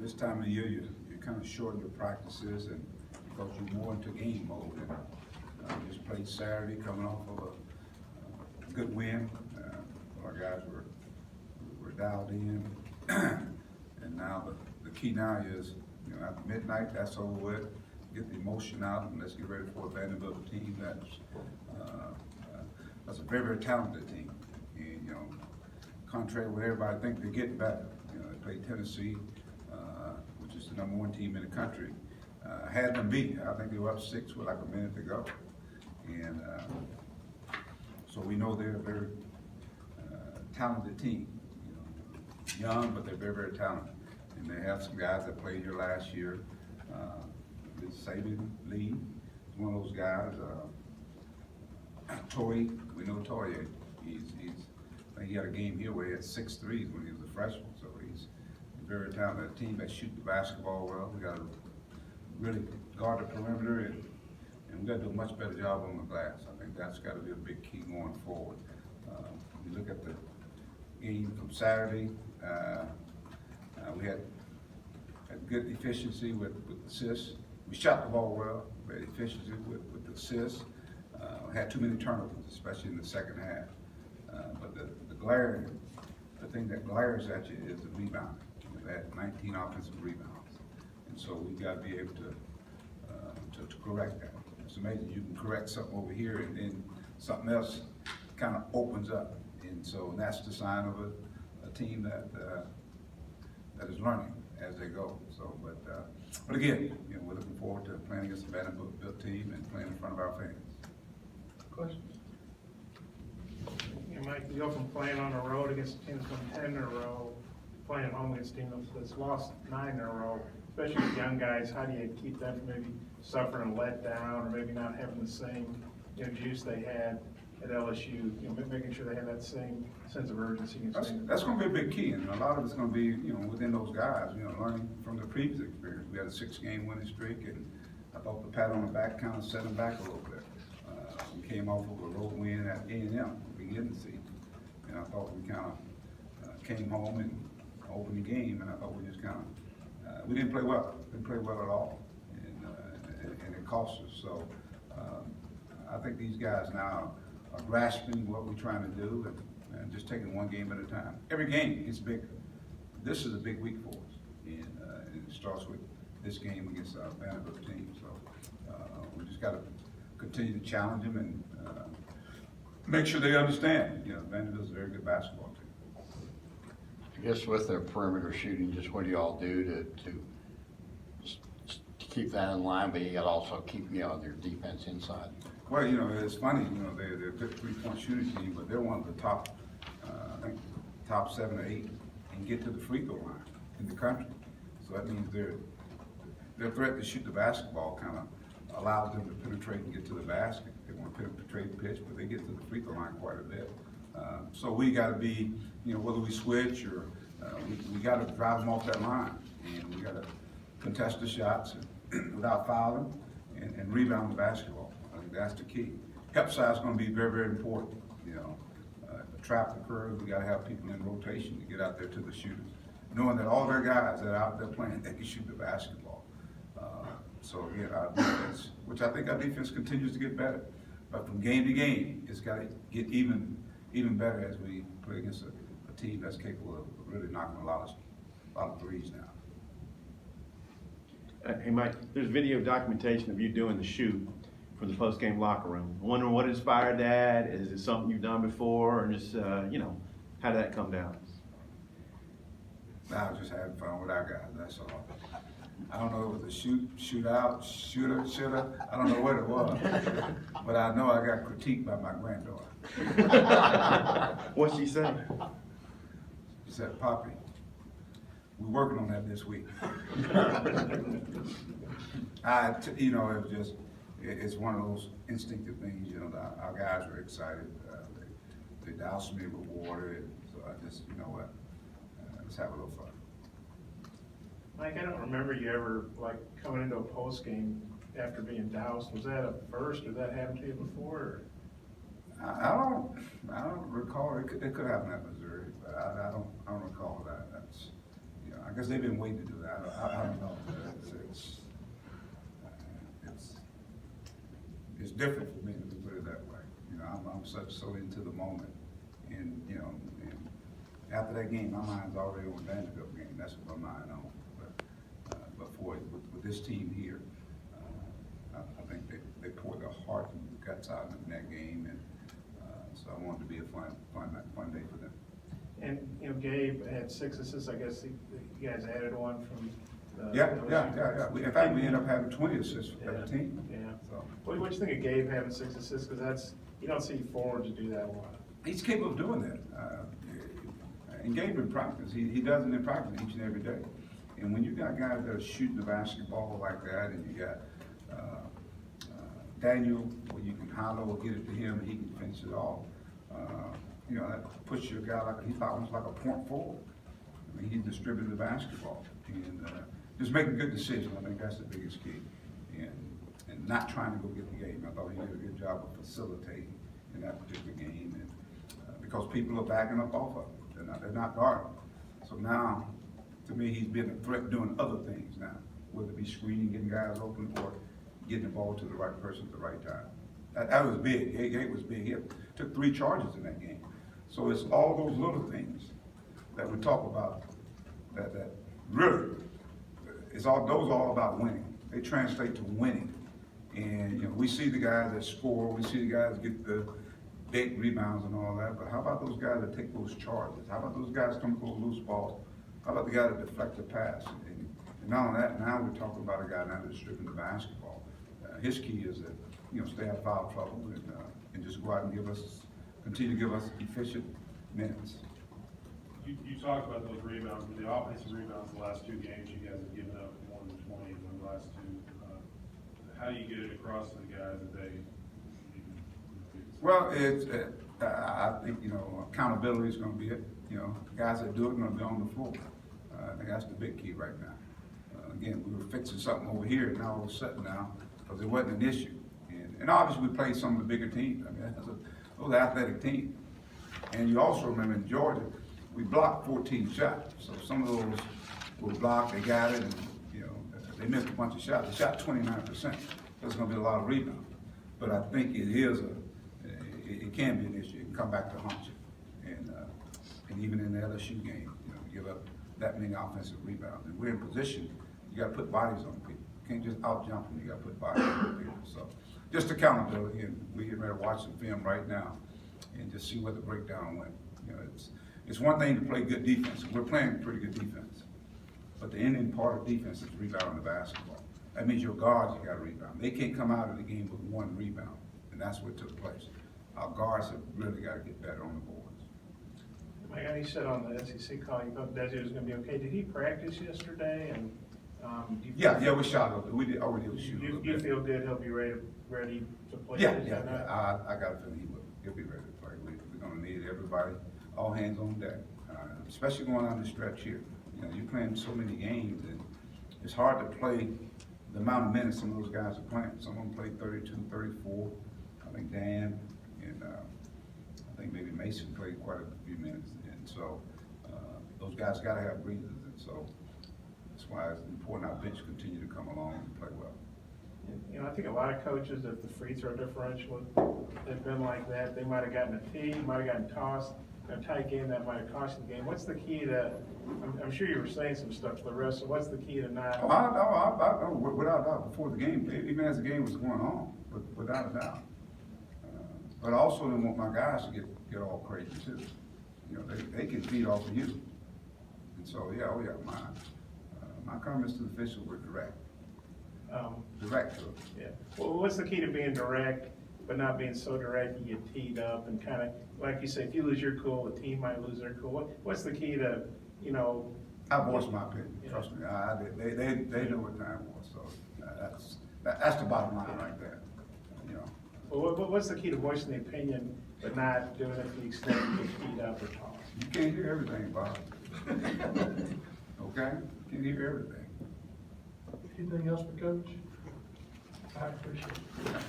this time of year, you kind of shorten your practices and because you're more into game mode. And just played Saturday, coming off of a good win. Our guys were dialed in, and now the key now is, after midnight, that's over with. Get the emotion out, and let's get ready for a Vanderbilt team that's a very, very talented team. And contrary to what everybody thinks, they're getting better. They played Tennessee, which is the #1 team in the country. Had them beat. I think they were up 6 with like a minute to go, and so we know they're a very talented team. Young, but they're very, very talented. And they have some guys that played here last year. Saban Lee is one of those guys. Toy, we know Toy. I think he had a game here where he had 6 threes when he was a freshman. So he's very talented. A team that shoots the basketball well. We got to really guard the perimeter, and we got to do a much better job on the glass. I think that's got to be a big key going forward. You look at the game from Saturday. We had good efficiency with assists. We shot the ball well, we had efficiency with the assists. Had too many turnovers, especially in the second half. But the thing that glares at you is the rebound. They had 19 offensive rebounds, and so we got to be able to correct that. It's amazing you can correct something over here, and then something else kind of opens up, and so that's the sign of a team that is learning as they go. So, but again, we're looking forward to playing against the Vanderbilt team and playing in front of our fans. Questions? Mike, you go from playing on the road against teams from 10 in a row, playing at home against teams that's lost 9 in a row, especially with young guys. How do you keep them from maybe suffering a letdown or maybe not having the same juice they had at LSU? Making sure they have that same sense of urgency. That's going to be a big key, and a lot of it's going to be within those guys. Learning from the previous experience. We had a 6-game winning streak, and I thought the pat on the back kind of set them back a little bit. We came off of a road win at A&M beginning the season, and I thought we kind of came home and opened the game, and I thought we just kind of we didn't play well. We didn't play well at all, and it cost us. So I think these guys now are grasping what we're trying to do and just taking one game at a time. Every game gets bigger. This is a big week for us, and it starts with this game against our Vanderbilt team. So we just got to continue to challenge them and make sure they understand. Vanderbilt's a very good basketball team. I guess with their perimeter shooting, just what do y'all do to keep that in line, but you got to also keep their defense inside? Well, it's funny. They're a good 3-point shooting team, but they're one of the top, I think, top 7 or 8, and get to the free throw line in the country. So that means their threat to shoot the basketball kind of allows them to penetrate and get to the basket. They want to penetrate the pitch, but they get to the free throw line quite a bit. So we got to be, whether we switch or we got to drive them off that line, and we got to contest the shots without fouling and rebound the basketball. I think that's the key. Help side is going to be very, very important. The trap occurs, we got to have people in rotation to get out there to the shooters, knowing that all their guys that are out there playing, they can shoot the basketball. So again, our defense, which I think our defense continues to get better, but from game to game, it's got to get even better as we play against a team that's capable of really knocking a lot of threes now. Hey Mike, there's video documentation of you doing the shoot from the post-game locker room. I'm wondering what inspired that. Is it something you've done before, or just how did that come down? I was just having fun with our guys. That's all. I don't know if it was a shooter. I don't know what it was, but I know I got critiqued by my granddaughter. What'd she say? She said, "Poppy, we're working on that this week." It was just, it's one of those instinctive things. Our guys were excited. They doused me with water, and so I just, let's have a little fun. Mike, I don't remember you ever coming into a post game after being doused. Was that a first, or that happened to you before? Or? I don't recall. It could happen at Missouri, but I don't recall that. That's, I guess they've been waiting to do that. I don't know. It's different for me, to put it that way. You know, I'm so into the moment. And, you know, and after that game, my mind's already on the Vanderbilt game. That's what my mind on. But with this team here, I think they poured their heart and guts out in that game. And so I want it to be a fun day for them. And, you know, Gabe had 6 assists, I guess you guys added one from the. Yeah. In fact, we ended up having 20 assists as a team. Yeah. So What do you think of Gabe having 6 assists? Because you don't see forwards to do that a lot. he's capable of doing that. And Gabe in practice, he does it in practice each and every day. And when you got guys that are shooting the basketball like that, and you got Daniel, where you can hollow or get it to him, and he can finish it off. You know, that puts your guy like he's almost like a point forward. I mean, he distributed the basketball and just making good decisions. I think that's the biggest key. And not trying to go get the game. I thought he did a good job of facilitating in that particular game, and because people are backing up off of him, they're not guarding. So now, to me, he's been a threat doing other things now, whether it be screening, getting guys open, or getting the ball to the right person at the right time. That was big. Gabe was big. He took 3 charges in that game. So it's all those little things that we talk about that really, those are all about winning. They translate to winning. And, you know, we see the guys that score, we see the guys get the big rebounds and all that, but how about those guys that take those charges? How about those guys come those loose balls? How about the guy that deflect the pass? And not only that, now we're talking about a guy now that's stripping the basketball. His key is that, you know, stay out of foul trouble and just go out and continue to give us efficient minutes. You talked about those rebounds, but the offensive rebounds the last 2 games, you guys have given up more than 20 in the last 2. How do you get it across to the guys that they? Well, I think, you know, accountability is going to be it. You know, guys that do it are going to be on the floor. I think that's the big key right now. Again, we were fixing something over here, and now all of a sudden now, because it wasn't an issue. And obviously we played some of the bigger teams. I mean, those athletic teams. And you also remember in Georgia, we blocked 14 shots. So some of those were blocked, they got it, and, you know, they missed a bunch of shots. They shot 29%. There's going to be a lot of rebounds. But I think it can be an issue. It can come back to haunt you. And even in the LSU game, you know, you give up that many offensive rebounds. And we're in position, you got to put bodies on people. You can't just out jump them, you got to put bodies on people. So just accountability, and we're getting ready to watch some film right now and just see what the breakdown went. You know, it's one thing to play good defense. We're playing pretty good defense. But the ending part of defense is rebounding the basketball. That means your guards got to rebound. They can't come out of the game with 1 rebound, and that's what took place. Our guards have really got to get better on the boards. Mike, I know you said on the SEC call, you thought Desi was going to be okay. Did he practice yesterday? And Yeah, we shot up. We did already shoot. You feel good? He'll be ready to play. Yeah. I got a feeling he'll be ready to play. We're going to need everybody, all hands on deck, especially going on the stretch here. You know, you're playing so many games, and it's hard to play the amount of minutes some of those guys are playing. Some of them played 32, 34. I think Dan and I think maybe Mason played quite a few minutes. And so those guys got to have breathers. And so that's why it's important our bench continue to come along and play well. You know, I think a lot of coaches, if the free throw differential had been like that, they might have gotten a tee, might have gotten tossed. A tight game that might have cost the game. What's the key to? I'm sure you were saying some stuff to the rest. So what's the key to not? Oh, I without a doubt, before the game, even as the game was going on, without a doubt. But I also didn't want my guys to get all crazy too. You know, they can feed off of you. And so my comments to the officials were direct. Direct to them. Yeah. Well, what's the key to being direct, but not being so direct you get teed up and kind of, like you say, if you lose your cool, the team might lose their cool. What's the key to, you know? I voiced my opinion. Yeah. Trust me, they know what time was. So that's the bottom line right there. You know. Well, what's the key to voicing the opinion, but not doing it to the extent you get teed up or tossed? You can't hear everything, Bob. Okay? You can't hear everything. Anything else for Coach? I appreciate it.